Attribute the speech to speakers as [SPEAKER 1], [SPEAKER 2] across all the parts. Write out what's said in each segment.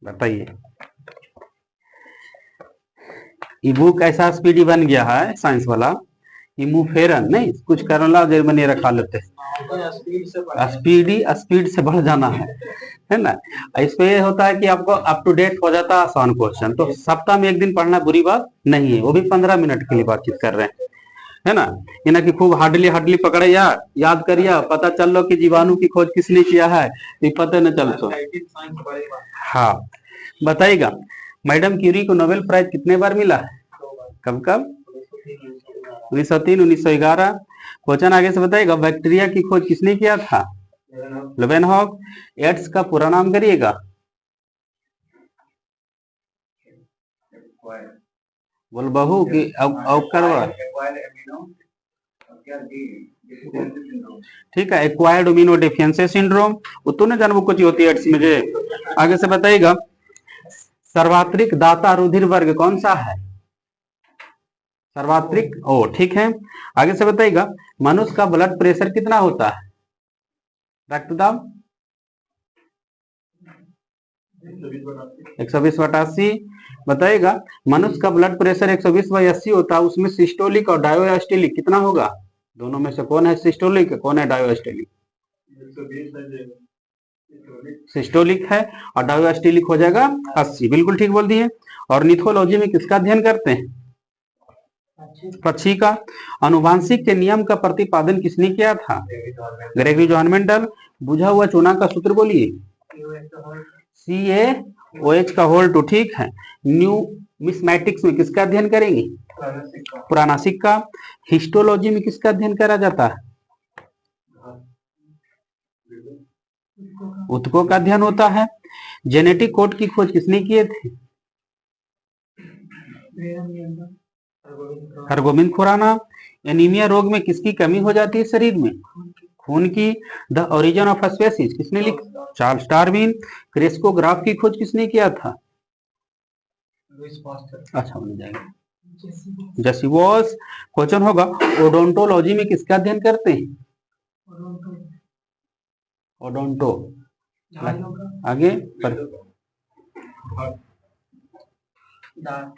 [SPEAKER 1] बताइए। ये बुक ऐसा स्पीडी बन गया है साइंस वाला, ये मुंह फेरन नहीं कुछ करला देर बने रखा लेते, स्पीड से बढ़ जाना है ना। इस पे ये होता है कि आपको अप टू डेट हो जाता है आसान क्वेश्चन, तो सप्ताह में एक दिन पढ़ना बुरी बात नहीं है, वो भी 15 मिनट के लिए बातचीत कर रहे हैं, है ना। ये ना कि खूब हार्डली हार्डली पकड़े याद करिए, पता चल लो कि जीवाणु की खोज किसने किया है, ये पता न चल तो। हाँ बताइएगा, मैडम क्यूरी को नोबेल प्राइज कितने बार मिला है? कब कब? 1903, 1911। क्वेश्चन आगे से बताइएगा, बैक्टीरिया की खोज किसने किया था? लेवेनहॉक। एड्स का पूरा नाम करिएगा। बोल बहू की अवकरवा, ठीक है, एक्वायर्ड इम्यूनो डेफिशिएंसी सिंड्रोम, वो तो न जानबूझ कुछ होती है एड्स में जे। आगे से बताइएगा, सर्वात्रिक दाता रुधिर वर्ग कौन सा है? सर्वात्रिक ओ, ठीक है। आगे से बताइएगा, मनुष्य का ब्लड प्रेशर कितना होता है? रक्तदाब 120/80। बताइएगा, मनुष्य का ब्लड प्रेशर 120/80 होता है, उसमें सिस्टोलिक और डायोस्टोलिक कितना होगा? दोनों में से कौन है सिस्टोलिक, कौन है डायोस्टोलिक? सिस्टोलिक है और डायोस्टोलिक हो जाएगा 80, बिल्कुल ठीक बोल दिए। और निथोलॉजी में किसका अध्ययन करते हैं? पक्षी का। अनुवांशिक के नियम का प्रतिपादन किसने किया था? Gregory John Mendel. बुझा हुआ चूना का सूत्र बोलिए। CaOH का होल 2, ठीक है। न्यूमिस्मैटिक्स में किसका अध्ययन करेंगे? पुराना सिक्का। हिस्टोलॉजी में किसका अध्ययन करा जाता है? उत्तकों का अध्ययन होता है। जेनेटिक कोड की खोज किसने किए थे? हरगोविंद खुराना। एनीमिया रोग में किसकी कमी हो जाती है शरीर में? खून की। द ओरिजिन ऑफ स्पेसीज किसने लिखा? Charles Darwin. क्रेस्कोग्राफ की खोज किसने किया था? अच्छा बन जाएगा, जेसी वॉल्स। क्वेश्चन होगा, ओडोंटोलॉजी में किसका अध्ययन करते हैं? ओडोंटो, आगे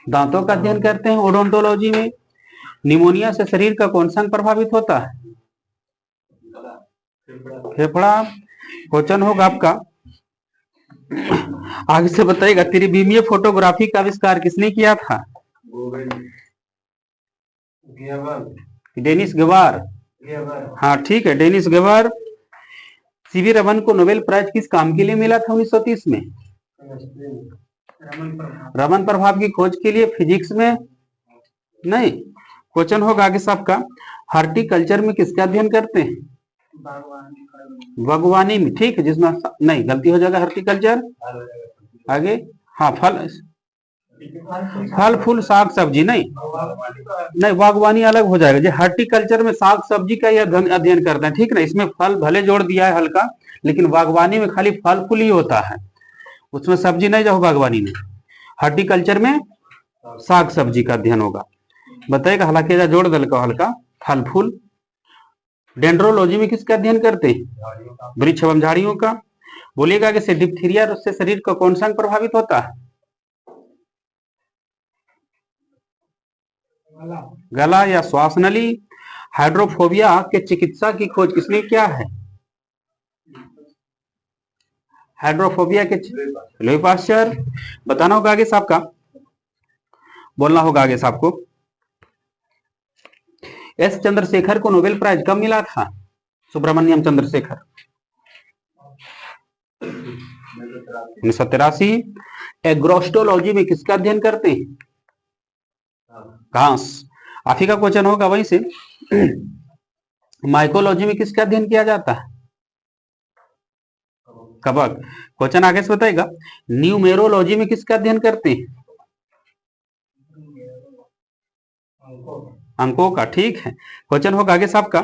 [SPEAKER 1] दांतों का अध्ययन करते हैं ओडोंटोलॉजी में। निमोनिया से शरीर का कौन सा अंग प्रभावित होता है? फेफड़ा। क्वेश्चन होगा आपका, आगे से बताइएगा, त्रिविमीय फोटोग्राफी का आविष्कार किसने किया था? Dennis Gabor. हाँ ठीक है, डेनिस गेवार। सीवी रमन को नोबेल प्राइज किस काम के लिए मिला था 1930 में? रमन प्रभाव की खोज के लिए, फिजिक्स में नहीं। क्वेश्चन होगा आगे सबका, हार्टिकल्चर में किसका अध्ययन करते हैं? बागवानी में, ठीक है, जिसमें नहीं गलती हो जाएगा हार्टिकल्चर। आगे हाँ, फल फूल साग सब्जी नहीं, बागवानी अलग हो जाएगा। जो हार्टिकल्चर में साग सब्जी का अध्ययन करते हैं, ठीक ना। इसमें फल भले जोड़ दिया है हल्का, लेकिन बागवानी में खाली फल फूल ही होता है, उसमें सब्जी नहीं जाओ बागवानी में। हार्टिकल्चर में साग सब्जी का अध्ययन होगा। बताइएगा, हालांकि जोड़ दल का हल्का फल फूल। डेंड्रोलॉजी में किसका अध्ययन करते हैं? वृक्ष एवं झाड़ियों का। बोलिएगा कि डिप्थीरिया से शरीर का कौन सा अंग प्रभावित होता है? गला या श्वास नली। हाइड्रोफोबिया के चिकित्सा की खोज किसने किया है? हाइड्रोफोबिया के लुई पाश्चर। बताना होगा आगे साहब का, बोलना होगा आगे साहब को। एस चंद्रशेखर को नोबेल प्राइज कब मिला था? सुब्रमण्यम चंद्रशेखर 1983। एग्रोस्टोलॉजी में किसका अध्ययन करते हैं? घास। आफी का क्वेश्चन होगा वहीं से। माइकोलॉजी में किसका अध्ययन किया जाता है? कवक। क्वेश्चन आगे से बताएगा, न्यूमेरोलॉजी में किसका अध्ययन करते हैं? अंकों का, ठीक है। क्वेश्चन होगा आगे साहब का,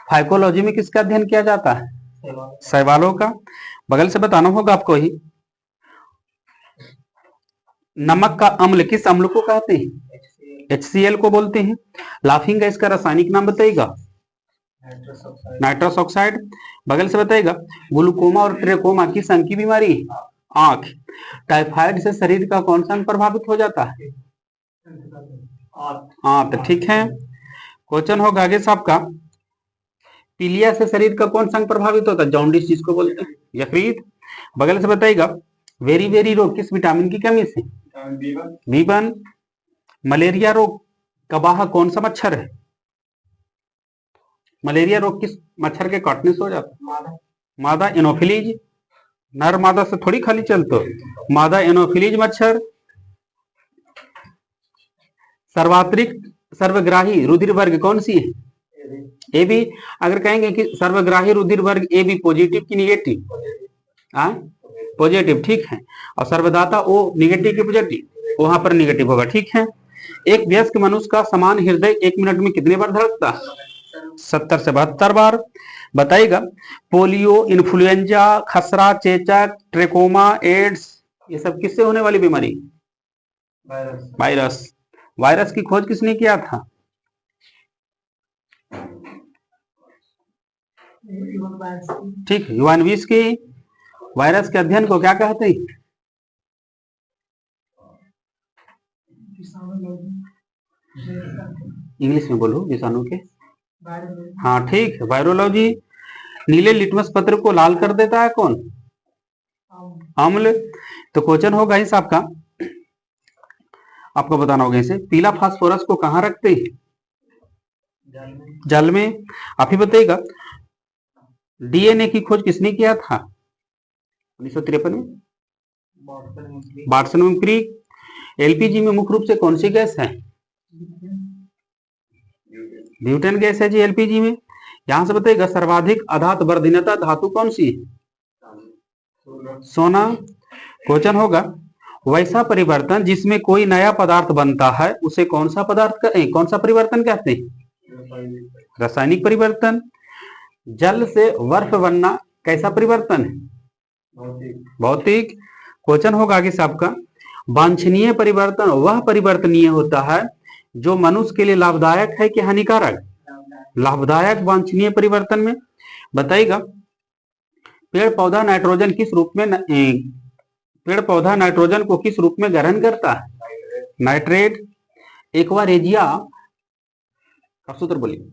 [SPEAKER 1] फाइकोलॉजी में किसका अध्ययन किया जाता है? शैवालों का। बगल से बताना होगा आपको ही, नमक का अम्ल किस अम्ल को कहते हैं? HCl को बोलते हैं। लाफिंग गैस का रासायनिक नाम बताइएगा। Nitrous oxide. बगल से बताइएगा, ग्लूकोमा और ट्रेकोमा किस अंग की बीमारी है? आंख। टाइफाइड से शरीर का कौन सा अंग प्रभावित हो जाता है? आंत। ठीक है। क्वेश्चन होगा आगे साहब का, पीलिया से शरीर का कौन सा अंग प्रभावित होता है? जॉन्डिस जिसको बोलते हैं, यकृत। बगल से बताइएगा, वेरी वेरी रोग किस विटामिन की कमी से? B1। मलेरिया रोग का वाहक कौन सा मच्छर है? मलेरिया रोग किस मच्छर के काटने से हो जाता है? मादा एनोफिलीज। नर मादा से थोड़ी खाली चलते, मादा एनोफिलीज मच्छर। सर्वात्रिक सर्वग्राही रुधिर वर्ग कौन सी है? A B. अगर कहेंगे कि सर्वग्राही रुधिर वर्ग ए बी पॉजिटिव की निगेटिव? पॉजिटिव। ठीक है। और सर्वदाता ओ निगेटिव की पॉजिटिव? वहां पर निगेटिव होगा। ठीक है। एक वयस्क मनुष्य का समान हृदय 1 मिनट में कितने बार धड़कता है? 70 से 72 बार। बताइएगा, पोलियो, इन्फ्लुएंजा, खसरा, चेचक, ट्रेकोमा, एड्स, ये सब किससे होने वाली बीमारी? वायरस। वायरस की खोज किसने किया था? ठीक है, यूवानविस्की। वायरस के अध्ययन को क्या कहते हैं? इंग्लिश में बोलो, विषाणु के। हाँ ठीक है, वायरोलॉजी। नीले लिटमस पत्र को लाल कर देता है कौन? अम्ल। तो क्वेश्चन होगा इस आपका, आपको बताना होगा इसे, पीला फास्फोरस को कहां रखते हैं? जल में। आप ही बताइएगा, डीएनए की खोज किसने किया था 1953 में? वाटसन एवं क्रिक। एलपीजी में मुख्य रूप से कौन सी गैस है? ब्यूटेन गैस है जी एलपीजी में। यहां से बताइएगा, सर्वाधिक अधात वर्धीनता धातु कौन सी है? सोना। क्वेश्चन होगा, वैसा परिवर्तन जिसमें कोई नया पदार्थ बनता है उसे कौन सा पदार्थ कौन सा परिवर्तन कहते हैं? रासायनिक परिवर्तन। जल से बर्फ बनना कैसा परिवर्तन है? भौतिक। क्वेश्चन होगा आगे से आपका, वांछनीय परिवर्तन वह परिवर्तनीय होता है जो मनुष्य के लिए लाभदायक है कि हानिकारक? लाभदायक वांछनीय परिवर्तन में। बताइएगा, पेड़ पौधा नाइट्रोजन किस रूप में पेड़ पौधा नाइट्रोजन को किस रूप में ग्रहण करता है? नाइट्रेट। एक्वारेजिया का सूत्र बोलिए।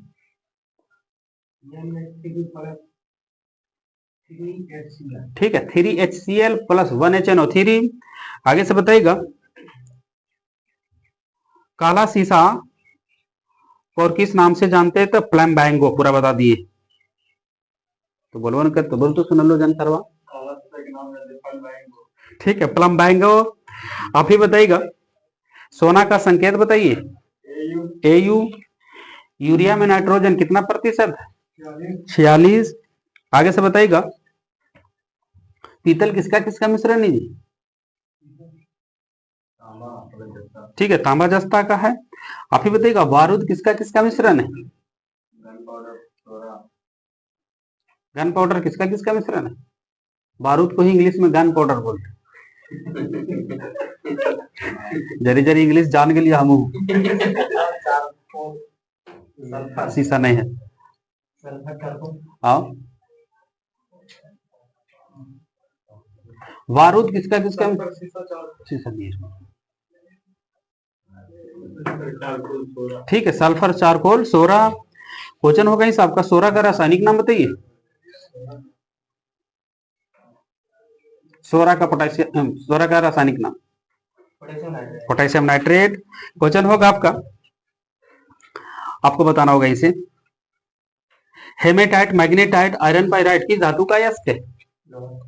[SPEAKER 1] ठीक है, 3HCl + 1HNO3। आगे से बताइएगा, काला शीशा और किस नाम से जानते हैं? तो फ्लैम्बैंगो। पूरा बता दिए तो बोलवन कर, तो बोल तो सुन लो जान करवा। ठीक है, फ्लैम्बैंगो। आप ही बताइएगा, सोना का संकेत बताइए। AU। यूरिया में नाइट्रोजन कितना प्रतिशत है? 46। आगे से बताइएगा, पीतल किसका किसका मिश्रण है जी? ठीक है, तांबा जस्ता का है। आप ही बताइएगा, बारूद किसका किसका मिश्रण है? गन पाउडर किसका किसका मिश्रण है? बारूद को ही इंग्लिश में गन पाउडर बोलते हैं। जरी जरी इंग्लिश जान के लिए हम शीशा नहीं है। आओ, बारूद किसका किसका? शीशा नहीं है। ठीक है, सल्फर, चारकोल, सोरा। क्वेश्चन होगा इस आपका, सोरा का रासायनिक नाम बताइए। सोरा का रासायनिक नाम पोटेशियम नाइट्रेट। क्वेश्चन होगा आपका, आपको बताना होगा इसे, हेमेटाइट, मैग्नेटाइट, आयरन पाइराइट की धातु का यस्क है?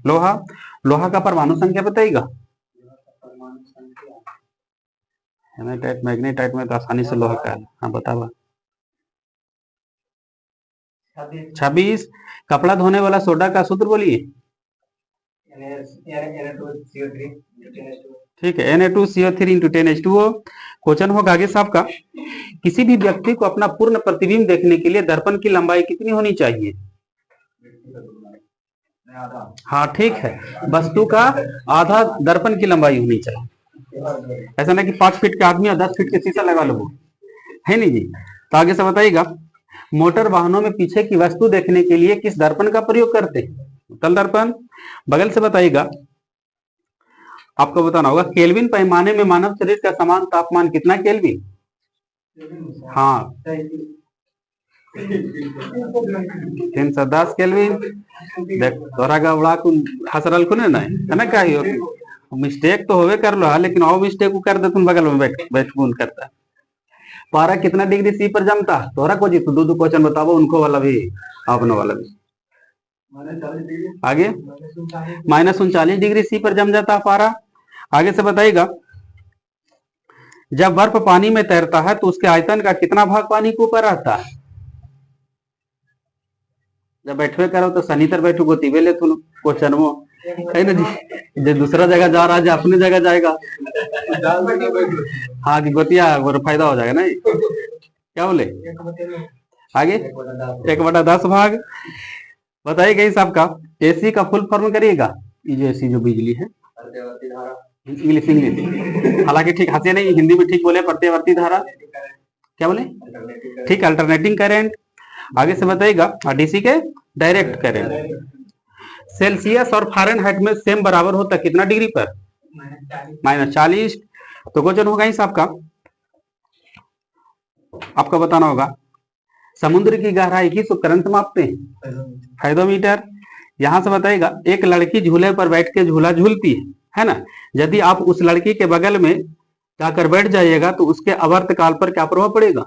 [SPEAKER 1] लोहा। लोहा का परमाणु संख्या बताइएगा। हेमेटाइट मैग्नेटाइट में तो आसानी से लोहा का है। हाँ बतावा। 26। कपड़ा धोने वाला सोडा का सूत्र बोलिए। ठीक है, Na2CO3 × 10H2O। क्वेश्चन होगा आगे साहब का, किसी भी व्यक्ति को अपना पूर्ण प्रतिबिंब देखने के लिए दर्पण की लंबाई कितनी होनी चाहिए? हाँ ठीक है, वस्तु का आधा दर्पण की लंबाई होनी चाहिए। ऐसा नहीं कि 5 फीट के आदमी और 10 फीट के शीशा लगा लो, है नहीं जी। तो आगे से बताइएगा, मोटर वाहनों में पीछे की वस्तु देखने के लिए किस दर्पण का प्रयोग करते हैं? उत्तल दर्पण। बगल से बताइएगा, आपको बताना होगा केल्विन पैमाने में मानव शरीर का समान तापमान कितना केल्विन? हाँ 310 केल्विन। देख तोरा का उड़ा कुन हसरल कुने ना है ना कही मिस्टेक तो होवे कर लो हा, लेकिन और मिस्टेक को कर दे तुम बगल में बैठ कौन करता। पारा कितना डिग्री सी पर जमता तोरा को जी तू दो क्वेश्चन बताओ उनको वाला भी अपने वाला भी आगे -39 डिग्री सी पर जम जाता पारा। आगे से बताइएगा जब बर्फ पानी में तैरता है तो उसके आयतन का कितना भाग पानी के ऊपर रहता है? जब बैठवे करो तो सनीतर बैठो गोतीबे ले तुम क्वेश्चन वो कहीं ना जी दूसरा जगह जा रहा है अपनी जगह जाएगा। हाँ कि गोतिया फायदा हो जाएगा ना क्या बोले आगे 1/10 भाग। बताइएगा इस आपका एसी का फुल फॉर्म करिएगा। ये जो एसी जो बिजली है इंग्लिश हालांकि ठीक हंसे नहीं हिंदी में ठीक बोले प्रत्यावर्ती धारा क्या बोले ठीक अल्टरनेटिंग करंट। आगे से बताइएगा डीसी के डायरेक्ट करंट। सेल्सियस और फारेनहाइट में सेम बराबर होता कितना डिग्री पर? -40। तो क्वेश्चन होगा इस आपका बताना होगा समुद्र की गहराई किस उपकरण से मापते हैं? फाइडोमीटर। यहां से बताएगा एक लड़की झूले पर बैठ के झूला झूलती है ना। यदि आप उस लड़की के बगल में जाकर बैठ जाइएगा तो उसके आवर्त काल पर क्या प्रभाव पड़ेगा?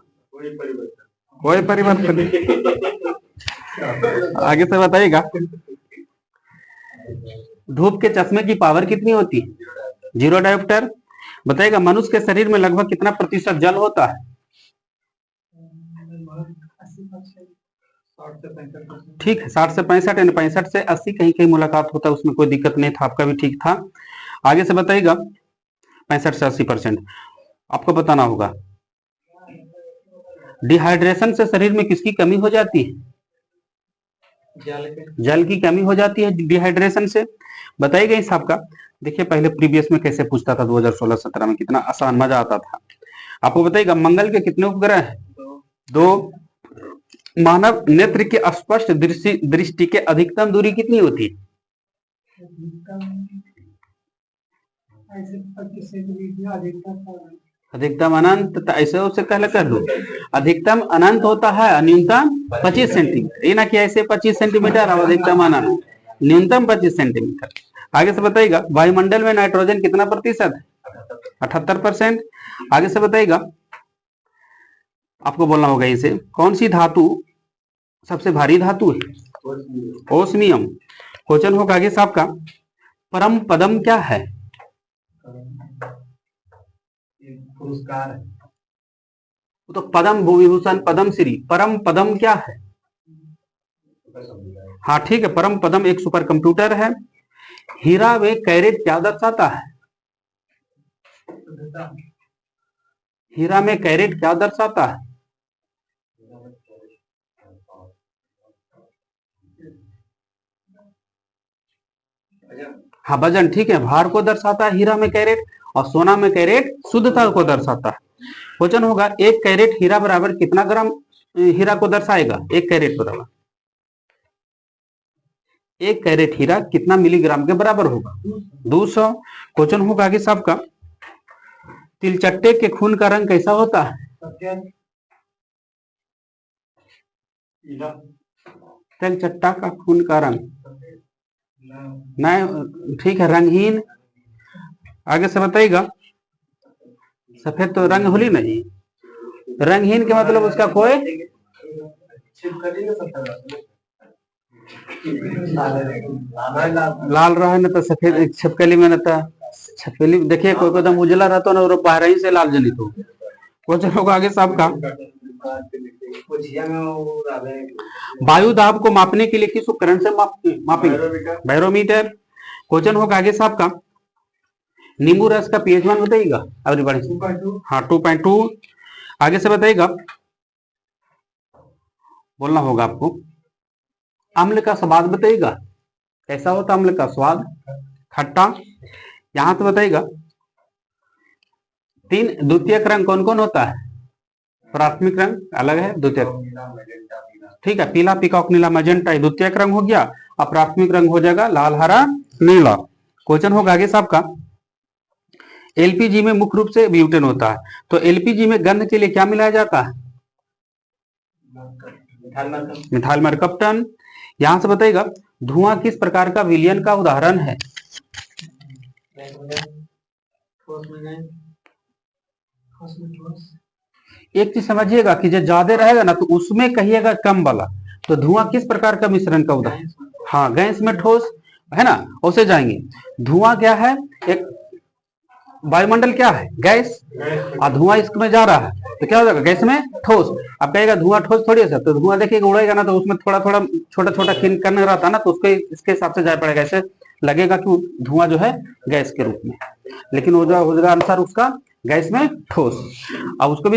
[SPEAKER 1] कोई परिवर्तन नहीं। आगे से बताइएगा धूप के चश्मे की पावर कितनी होती है? 0 डायोप्टर। बताइएगा मनुष्य के शरीर में लगभग कितना प्रतिशत जल होता है? ठीक है 60 से 65 यानी 65 से 80 कहीं कहीं मुलाकात होता है उसमें कोई दिक्कत नहीं था आपका भी ठीक था। आगे से बताइएगा 65 से 80% आपको बताना होगा डिहाइड्रेशन से शरीर में किसकी कमी हो जाती है? जल की कमी हो जाती है डिहाइड्रेशन से। बताइएगा इस आपका देखिए पहले प्रीवियस में कैसे पूछता था 2016-17 में कितना आसान मजा आता था। आपको बताइएगा मंगल के कितने उपग्रह हैं? 2। मानव नेत्र की स्पष्ट दृष्टि के अधिकतम दूरी कितनी होती है? अधिकतम अनंत तो ऐसे उससे पहले कर दो अधिकतम अनंत होता है न्यूनतम 25 सेंटीमीटर ये ना कि ऐसे 25 सेंटीमीटर और अधिकतम अनंत न्यूनतम 25 सेंटीमीटर। आगे से बताइएगा वायुमंडल में नाइट्रोजन कितना प्रतिशत है? 78%। आगे से बताइएगा आपको बोलना होगा इसे कौन सी धातु सबसे भारी धातु है? ओस्मियम। क्वेश्चन होगा आगे साहब का परम पदम क्या है? पुरस्कार तो पद्म विभूषण पद्म श्री परम पदम क्या है? हाँ ठीक है परम पदम एक सुपर कंप्यूटर है। हीरा में कैरेट क्या दर्शाता है? हीरा में कैरेट क्या दर्शाता है? हाँ वजन ठीक है भार को दर्शाता है हीरा में कैरेट और सोना में कैरेट शुद्धता को दर्शाता है। क्वेश्चन होगा 1 कैरेट हीरा बराबर कितना ग्राम हीरा को दर्शाएगा? 1 कैरेट बराबर 1 कैरेट हीरा कितना मिलीग्राम के बराबर होगा? 200। क्वेश्चन होगा आगे साहब का तिलचट्टे के खून का रंग कैसा होता है? तिलचट्टा का खून का रंग नहीं ठीक है रंगहीन। आगे से बताइएगा सफेद तो रंग होली नहीं रंगहीन के मतलब उसका कोई लाल रहा है ना तो सफेद छिपकली में ना तो छिपकली देखिए कोई एकदम उजला रहता ना और बाहर ही से लाल जनित हो। क्वेश्चन होगा आगे साहब का वायु दाब को मापने के लिए किस उपकरण से मापेंगे? बैरोमीटर। क्वेश्चन होगा आगे साहब का नींबू रस का पीएच मान बताइएगा एवरीबॉडी। हाँ 2.2। आगे से बताइएगा बोलना होगा आपको अम्ल का स्वाद बताइएगा कैसा होता अम्ल का स्वाद? खट्टा। यहां से बताइएगा 3 द्वितीयक रंग कौन कौन होता है? प्राथमिक रंग अलग है द्वितीयक ठीक है पीला पीकॉक नीला मैजेंटा द्वितीयक रंग हो गया और प्राथमिक रंग हो जाएगा लाल हरा नीला। क्वेश्चन होगा आगे साहब का एलपीजी में मुख्य रूप से ब्यूटेन होता है। तो एलपीजी में गंध के लिए क्या मिलाया जाता है? मिथाइल मरकप्टन। यहां से बताइएगा धुआं किस प्रकार का विलयन का उदाहरण है? एक चीज समझिएगा कि जो ज्यादा रहेगा ना तो उसमें कहिएगा कम वाला। तो धुआं किस प्रकार का मिश्रण का उदाहरण? हाँ, गैस में ठोस, है ना, उसे जाएंगे। धुआं क्या है? एक वायुमंडल क्या है? गैस। और धुआं इसमें जा रहा है तो क्या हो जाएगा? गैस में ठोस। अब कहेगा धुआं ठोस थोड़ी है सर, तो धुआं देखिएगा उड़ेगा ना तो उसमें थोड़ा थोड़ा छोटा छोटा कण रहता है ना, तो उसको इसके हिसाब से जाए पड़ेगा। ऐसे लगेगा कि धुआं जो है गैस के रूप में, लेकिन वो जो हो जाएगा अनुसार उसका गैस में ठोस। अब उसको भी